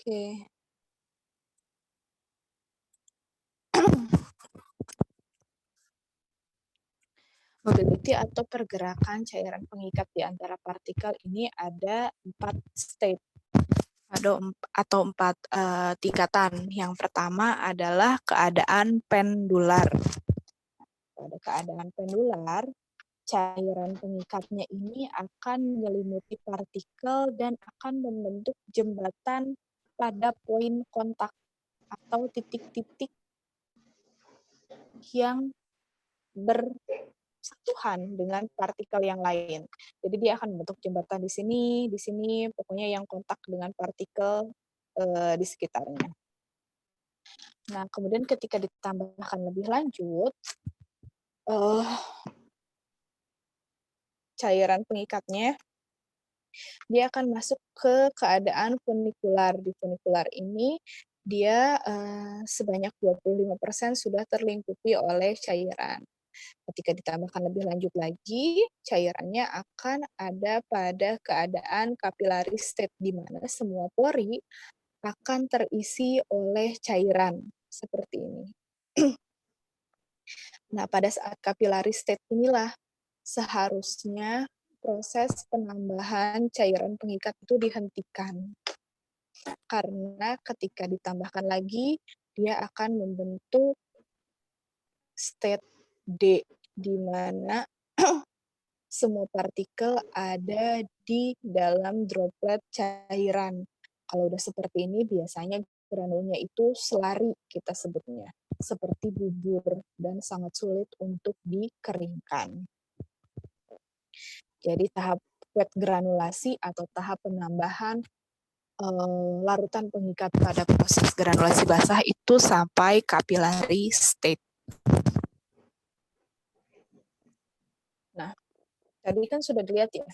Oke. Mobility atau pergerakan cairan pengikat di antara partikel ini ada 4 state atau 4 tingkatan. Yang pertama adalah keadaan pendular. Pada keadaan pendular, cairan pengikatnya ini akan menyelimuti partikel dan akan membentuk jembatan pada poin kontak atau titik-titik yang bersentuhan dengan partikel yang lain. Jadi dia akan membentuk jembatan di sini, pokoknya yang kontak dengan partikel di sekitarnya. Nah, kemudian ketika ditambahkan lebih lanjut, cairan pengikatnya, dia akan masuk ke keadaan funikular. Di funikular ini, dia sebanyak 25% sudah terlingkupi oleh cairan. Ketika ditambahkan lebih lanjut lagi, cairannya akan ada pada keadaan capillary state, di mana semua pori akan terisi oleh cairan, seperti ini. Nah, pada saat capillary state inilah seharusnya proses penambahan cairan pengikat itu dihentikan. Karena ketika ditambahkan lagi, dia akan membentuk state D, di mana semua partikel ada di dalam droplet cairan. Kalau udah seperti ini, biasanya granulnya itu selari kita sebutnya, seperti bubur dan sangat sulit untuk dikeringkan. Jadi tahap wet granulasi atau tahap penambahan larutan pengikat pada proses granulasi basah itu sampai capillary state. Nah, tadi kan sudah dilihat ya,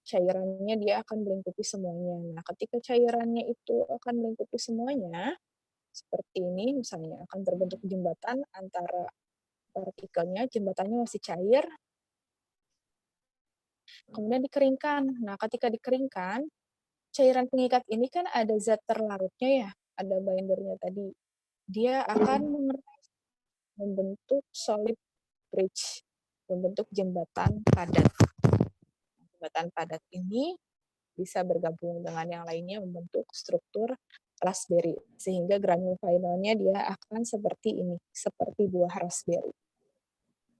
cairannya dia akan melingkupi semuanya. Nah, ketika cairannya itu akan melingkupi semuanya, seperti ini misalnya, akan terbentuk jembatan antara partikelnya, jembatannya masih cair, kemudian dikeringkan. Nah, ketika dikeringkan, cairan pengikat ini kan ada zat terlarutnya ya, ada bindernya tadi. Dia akan membentuk solid bridge, membentuk jembatan padat. Jembatan padat ini bisa bergabung dengan yang lainnya membentuk struktur raspberry, sehingga granul finalnya dia akan seperti ini, seperti buah raspberry.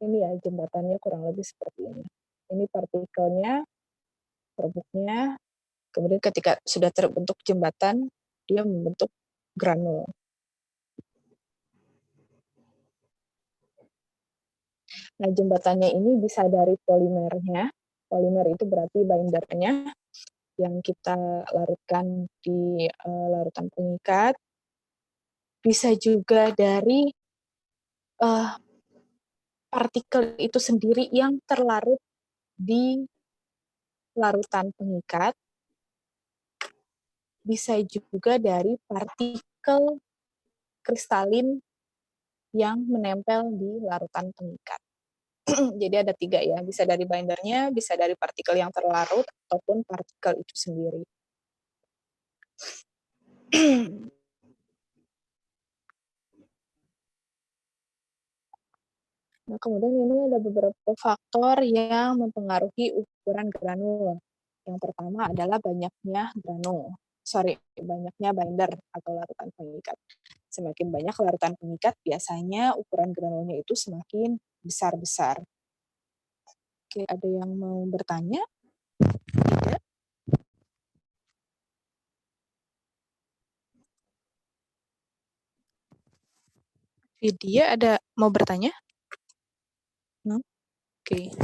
Ini ya jembatannya kurang lebih seperti ini. Ini partikelnya, perbuknya, kemudian ketika sudah terbentuk jembatan, dia membentuk granul. Nah, jembatannya ini bisa dari polimernya. Polimer itu berarti bindernya yang kita larutkan di larutan pengikat. Bisa juga dari partikel itu sendiri yang terlarut di larutan pengikat. Bisa juga dari partikel kristalin yang menempel di larutan pengikat. Jadi ada 3 ya, bisa dari bindernya, bisa dari partikel yang terlarut, ataupun partikel itu sendiri. Nah, kemudian ini ada beberapa faktor yang mempengaruhi ukuran granul. Yang pertama adalah banyaknya binder atau larutan pengikat. Semakin banyak larutan pengikat, biasanya ukuran granulnya itu semakin besar-besar. Oke, ada yang mau bertanya? Tidak? Vidya ada mau bertanya? No? Oke.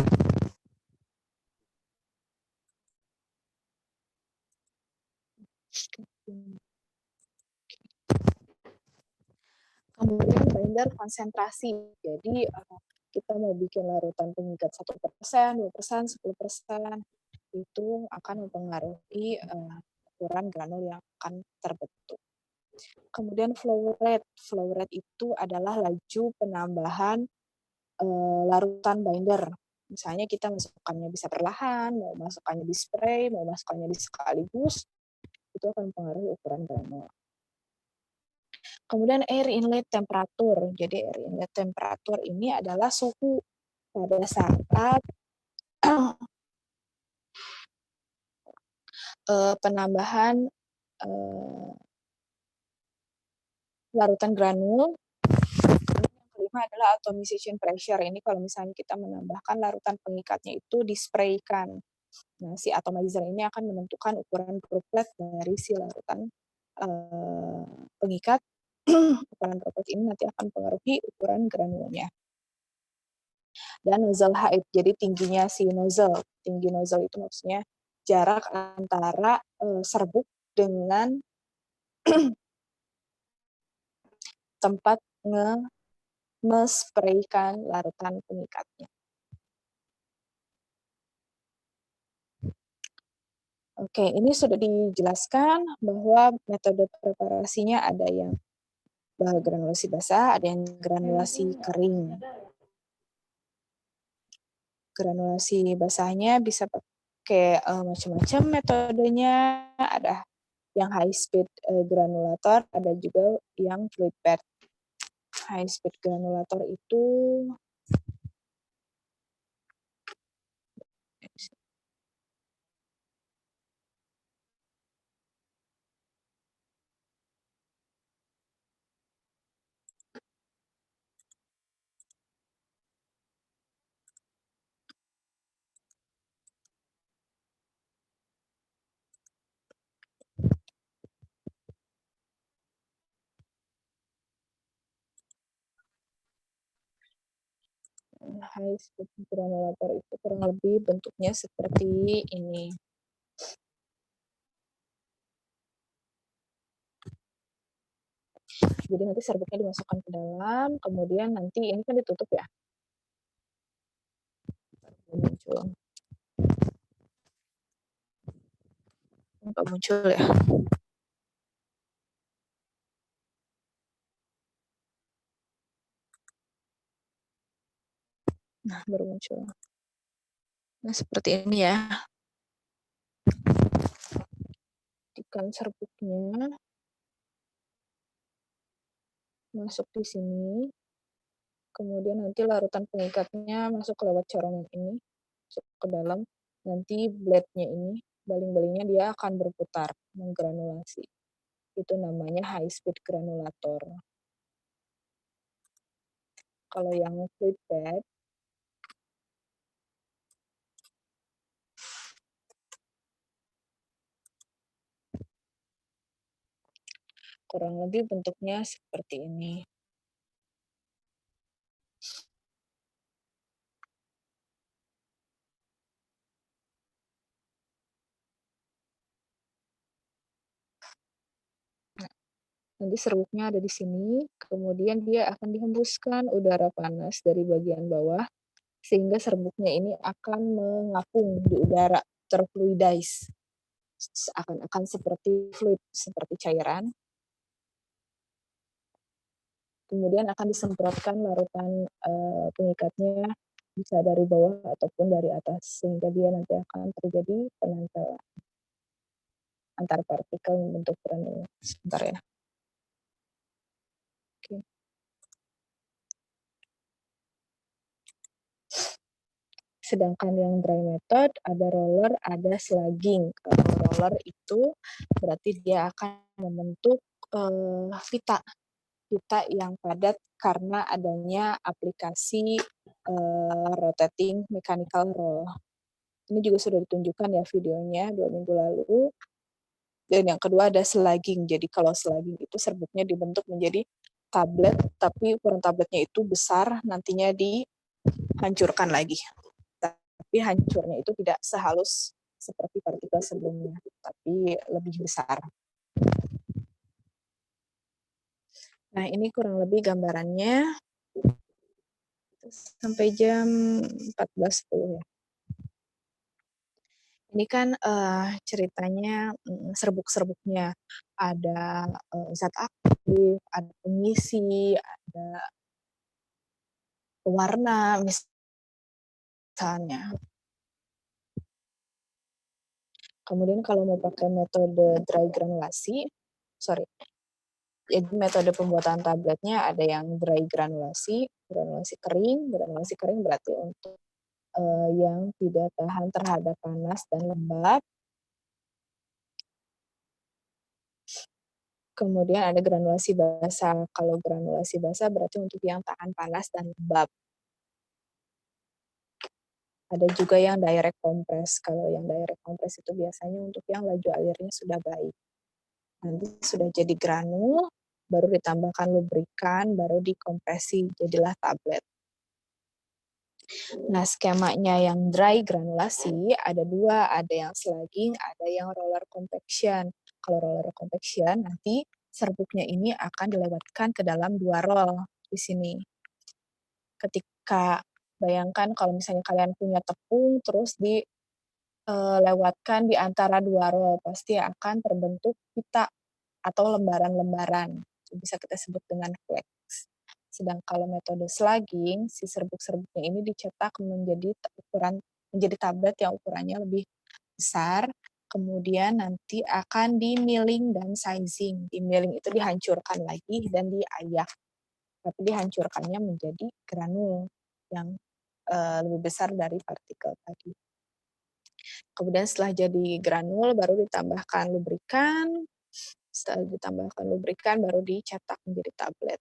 Kemudian binder konsentrasi. Jadi kita mau bikin larutan pengikat 1%, 2%, 10%, itu akan mempengaruhi ukuran granul yang akan terbentuk. Kemudian flow rate. Flow rate itu adalah laju penambahan larutan binder. Misalnya kita masukkannya bisa perlahan, mau masukkannya di spray, mau masukkannya di sekaligus, itu akan mempengaruhi ukuran granul. Kemudian air inlet temperatur. Jadi air inlet temperatur ini adalah suhu pada saat penambahan larutan granul. Yang kelima adalah atomization pressure. Ini kalau misalnya kita menambahkan larutan pengikatnya itu dispraykan. Nah, si atomizer ini akan menentukan ukuran droplet dari si larutan pengikat. Ukuran droplet ini nanti akan mempengaruhi ukuran granulnya. Dan nozzle height, jadi tingginya si nozzle. Tinggi nozzle itu maksudnya jarak antara serbuk dengan tempat mespraykan larutan pengikatnya. Oke, ini sudah dijelaskan bahwa metode preparasinya ada yang granulasi basah, ada yang granulasi kering. Granulasi basahnya bisa pakai macam-macam metodenya, ada yang high speed granulator, ada juga yang fluid bed. High speed granulator itu high speed granulator itu kurang lebih bentuknya seperti ini. Jadi nanti serbuknya dimasukkan ke dalam, kemudian nanti ini kan ditutup ya. Muncul. Nggak muncul ya. Nah, baru muncul. Nah, seperti ini ya. Ikan serbuknya masuk di sini. Kemudian nanti larutan pengikatnya masuk ke lewat corong ini, masuk ke dalam. Nanti blade-nya ini, baling-balingnya dia akan berputar, menggranulasi. Itu namanya high speed granulator. Kalau yang fluid bed, kurang lebih bentuknya seperti ini. Nanti serbuknya ada di sini, kemudian dia akan dihembuskan udara panas dari bagian bawah, sehingga serbuknya ini akan mengapung di udara, terfluidize. Akan seperti fluid, seperti cairan. Kemudian akan disemprotkan larutan pengikatnya, bisa dari bawah ataupun dari atas, sehingga dia nanti akan terjadi penempelan antar partikel membentuk granul. Sebentar ya. Oke. Sedangkan yang dry method, ada roller, ada slugging. Kalau roller itu berarti dia akan membentuk pita yang padat karena adanya aplikasi rotating mechanical roll. Ini juga sudah ditunjukkan ya videonya 2 minggu lalu. Dan yang kedua ada slugging. Jadi kalau slugging itu serbuknya dibentuk menjadi tablet, tapi ukuran tabletnya itu besar, nantinya dihancurkan lagi. Tapi hancurnya itu tidak sehalus seperti partikel sebelumnya, tapi lebih besar. Nah, ini kurang lebih gambarannya. Sampai jam 14.10 ya. Ini kan ceritanya serbuk-serbuknya. Ada zat aktif, ada pengisi, ada pewarna misalnya. Kemudian kalau mau pakai metode dry granulasi, Jadi metode pembuatan tabletnya ada yang dry granulasi, granulasi kering berarti untuk yang tidak tahan terhadap panas dan lembab. Kemudian ada granulasi basah. Kalau granulasi basah berarti untuk yang tahan panas dan lembab. Ada juga yang direct compress. Kalau yang direct compress itu biasanya untuk yang laju alirnya sudah baik. Nanti sudah jadi granul, baru ditambahkan lubrikan, baru dikompresi, jadilah tablet. Nah, skemanya yang dry granulasi ada dua, ada yang slugging, ada yang roller compaction. Kalau roller compaction, nanti serbuknya ini akan dilewatkan ke dalam dua roll di sini. Ketika bayangkan kalau misalnya kalian punya tepung, terus dilewatkan di antara dua roll, pasti akan terbentuk pita atau lembaran-lembaran. Bisa kita sebut dengan flakes. Sedang kalau metode slugging, si serbuk-serbuknya ini dicetak menjadi tablet yang ukurannya lebih besar, kemudian nanti akan di milling dan sizing. Di milling itu dihancurkan lagi dan diayak, tapi dihancurkannya menjadi granul yang lebih besar dari partikel tadi. Kemudian setelah jadi granul baru ditambahkan lubrikan, setelah ditambahkan lubrikan baru dicetak menjadi tablet.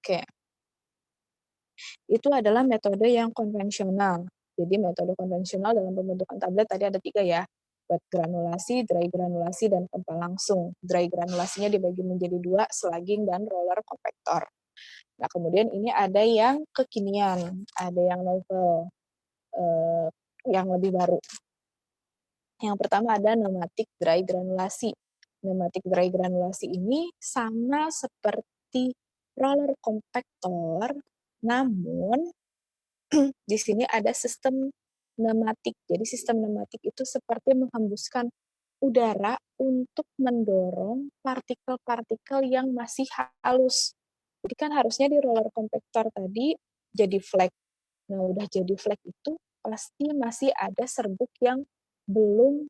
Oke, itu adalah metode yang konvensional. Jadi metode konvensional dalam pembentukan tablet tadi ada 3 ya, wet granulasi, dry granulasi, dan pempal langsung. Dry granulasinya dibagi menjadi 2, slugging dan roller compactor. Nah, kemudian ini ada yang kekinian, ada yang novel, yang lebih baru. Yang pertama ada pneumatic dry granulasi. Pneumatic dry granulasi ini sama seperti roller compactor, namun di sini ada sistem pneumatik. Jadi sistem pneumatik itu seperti menghembuskan udara untuk mendorong partikel-partikel yang masih halus. Jadi kan harusnya di roller compactor tadi jadi flake. Nah, udah jadi flake itu pasti masih ada serbuk yang belum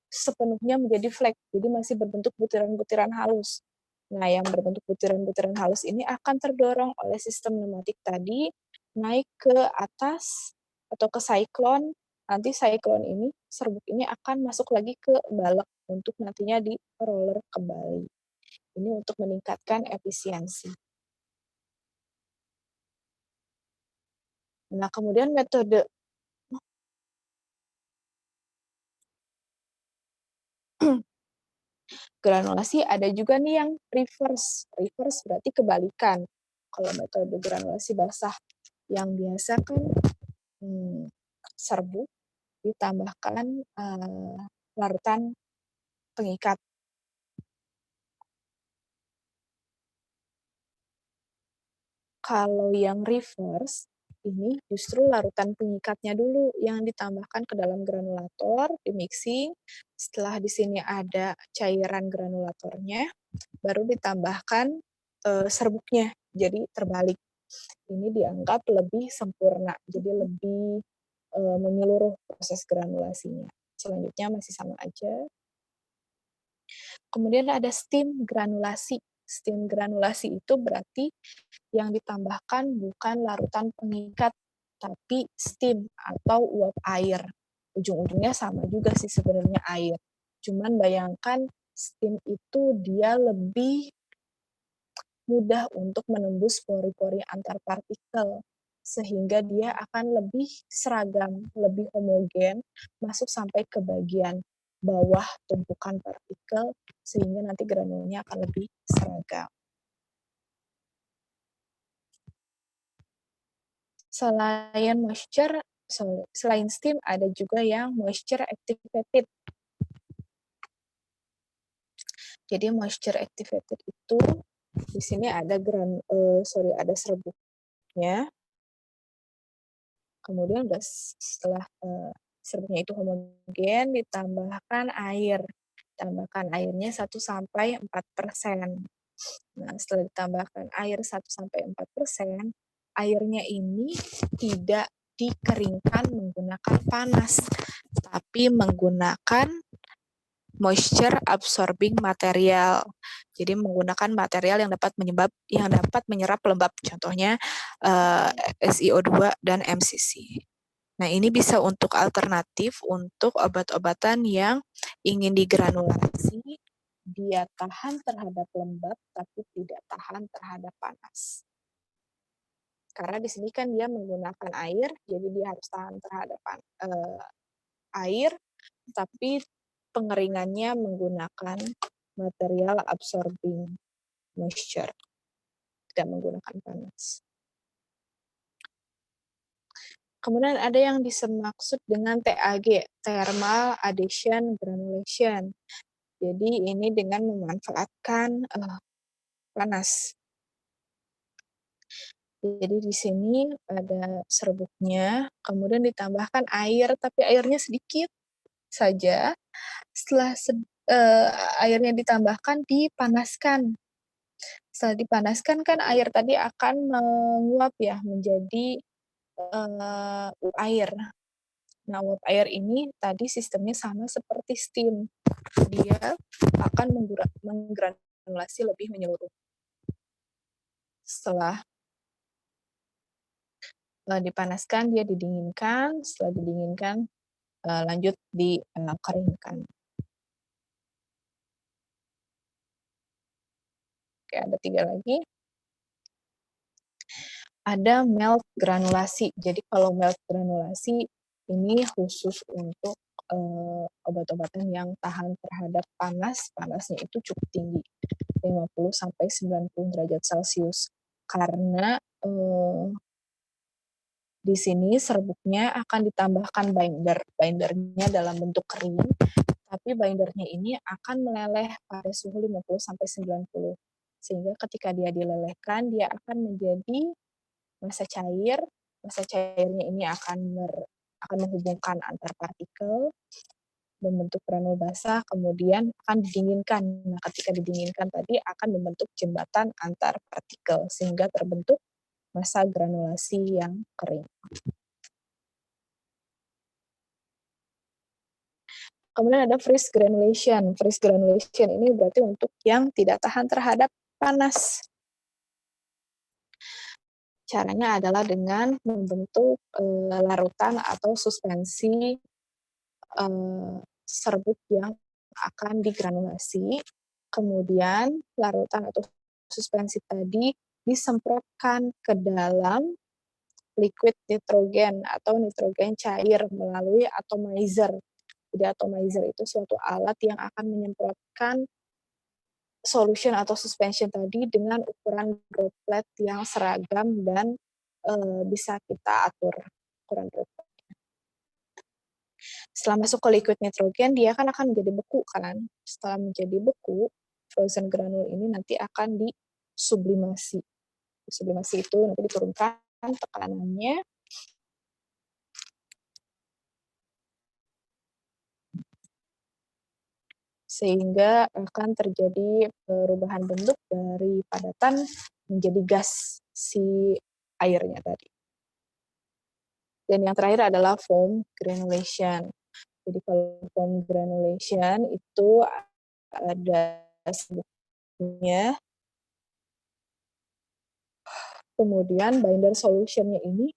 sepenuhnya menjadi flake, jadi masih berbentuk butiran-butiran halus. Nah, yang berbentuk butiran-butiran halus ini akan terdorong oleh sistem pneumatik tadi naik ke atas atau ke siklon. Nanti siklon ini, serbuk ini akan masuk lagi ke balok untuk nantinya di roller kembali. Ini untuk meningkatkan efisiensi. Nah, kemudian metode granulasi ada juga nih yang reverse. Reverse berarti kebalikan. Kalau metode granulasi basah yang biasa kan serbuk ditambahkan larutan pengikat. Kalau yang reverse, ini justru larutan pengikatnya dulu yang ditambahkan ke dalam granulator, di mixing. Setelah di sini ada cairan granulatornya, baru ditambahkan serbuknya, jadi terbalik. Ini dianggap lebih sempurna, jadi lebih menyeluruh proses granulasinya. Selanjutnya masih sama aja. Kemudian ada steam granulasi. Steam granulasi itu berarti yang ditambahkan bukan larutan pengikat, tapi steam atau uap air. Ujung-ujungnya sama juga sih sebenarnya air. Cuman bayangkan steam itu dia lebih mudah untuk menembus pori-pori antar partikel, sehingga dia akan lebih seragam, lebih homogen, masuk sampai ke bagian bawah tumpukan partikel, sehingga nanti granulnya akan lebih seragam. Selain steam, ada juga yang moisture activated. Jadi moisture activated itu di sini ada ada serbuknya. Kemudian setelah serbuknya itu homogen, ditambahkan air. Tambahkan airnya 1-4%. Nah, setelah ditambahkan air 1-4%, airnya ini tidak dikeringkan menggunakan panas, tapi menggunakan moisture absorbing material. Jadi menggunakan material yang dapat menyerap lembab, contohnya SiO2 dan MCC. Nah, ini bisa untuk alternatif untuk obat-obatan yang ingin digranulasi, dia tahan terhadap lembab tapi tidak tahan terhadap panas. Karena di sini kan dia menggunakan air, jadi dia harus tahan terhadap air, tapi pengeringannya menggunakan material absorbing moisture, tidak menggunakan panas. Kemudian ada yang dimaksud dengan TAG, Thermal Adhesion Granulation. Jadi ini dengan memanfaatkan panas. Jadi di sini ada serbuknya, kemudian ditambahkan air, tapi airnya sedikit saja. Setelah airnya ditambahkan, dipanaskan. Setelah dipanaskan kan air tadi akan menguap ya menjadi uap air. Nah, uap air ini tadi sistemnya sama seperti steam. Dia akan menggranulasi lebih menyeluruh. Setelah dipanaskan, dia didinginkan. Setelah didinginkan, lanjut dikeringkan. Oke, ada 3 lagi. Ada melt granulasi. Jadi kalau melt granulasi ini khusus untuk obat-obatan yang tahan terhadap panas, panasnya itu cukup tinggi, 50 sampai 90 derajat Celcius. Karena di sini serbuknya akan ditambahkan binder. Bindernya dalam bentuk kering, tapi bindernya ini akan meleleh pada suhu 50 sampai 90. Sehingga ketika dia dilelehkan, dia akan menjadi massa cair. Massa cairnya ini akan menghubungkan antar partikel membentuk granul basah, kemudian akan didinginkan. Nah, ketika didinginkan tadi akan membentuk jembatan antar partikel sehingga terbentuk massa granulasi yang kering. Kemudian ada freeze granulation. Freeze granulation ini berarti untuk yang tidak tahan terhadap panas. Caranya adalah dengan membentuk larutan atau suspensi serbuk yang akan digranulasi. Kemudian larutan atau suspensi tadi disemprotkan ke dalam liquid nitrogen atau nitrogen cair melalui atomizer. Jadi atomizer itu suatu alat yang akan menyemprotkan solution atau suspension tadi dengan ukuran droplet yang seragam dan bisa kita atur ukuran droplet. Setelah masuk ke liquid nitrogen, dia kan akan menjadi beku kan. Setelah menjadi beku, frozen granule ini nanti akan disublimasi. Sublimasi itu nanti diturunkan tekanannya sehingga akan terjadi perubahan bentuk dari padatan menjadi gas si airnya tadi. Dan yang terakhir adalah foam granulation. Jadi kalau foam granulation itu ada sebutnya, kemudian binder solutionnya ini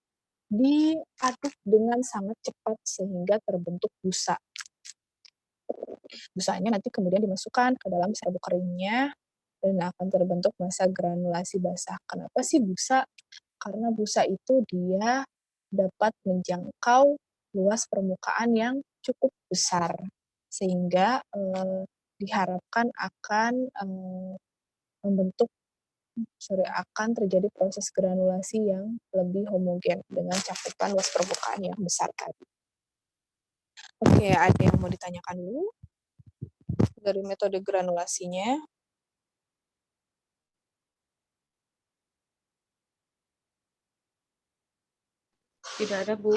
diaduk dengan sangat cepat sehingga terbentuk busa. Busanya nanti kemudian dimasukkan ke dalam serbuk keringnya dan akan terbentuk massa granulasi basah. Kenapa sih busa? Karena busa itu dia dapat menjangkau luas permukaan yang cukup besar, sehingga diharapkan akan akan terjadi proses granulasi yang lebih homogen dengan cakupan luas permukaan yang besar tadi. Oke, ada yang mau ditanyakan dulu dari metode granulasinya? Tidak ada, Bu.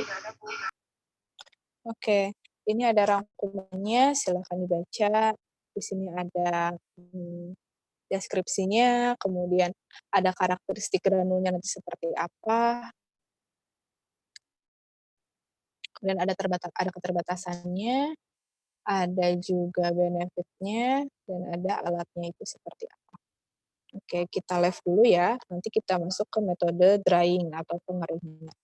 Oke, ini ada rangkumannya, silakan dibaca. Di sini ada deskripsinya, kemudian ada karakteristik granulnya nanti seperti apa, dan ada keterbatasannya, ada juga benefit-nya, dan ada alatnya itu seperti apa. Oke, kita left dulu ya, nanti kita masuk ke metode drying atau pengeringan.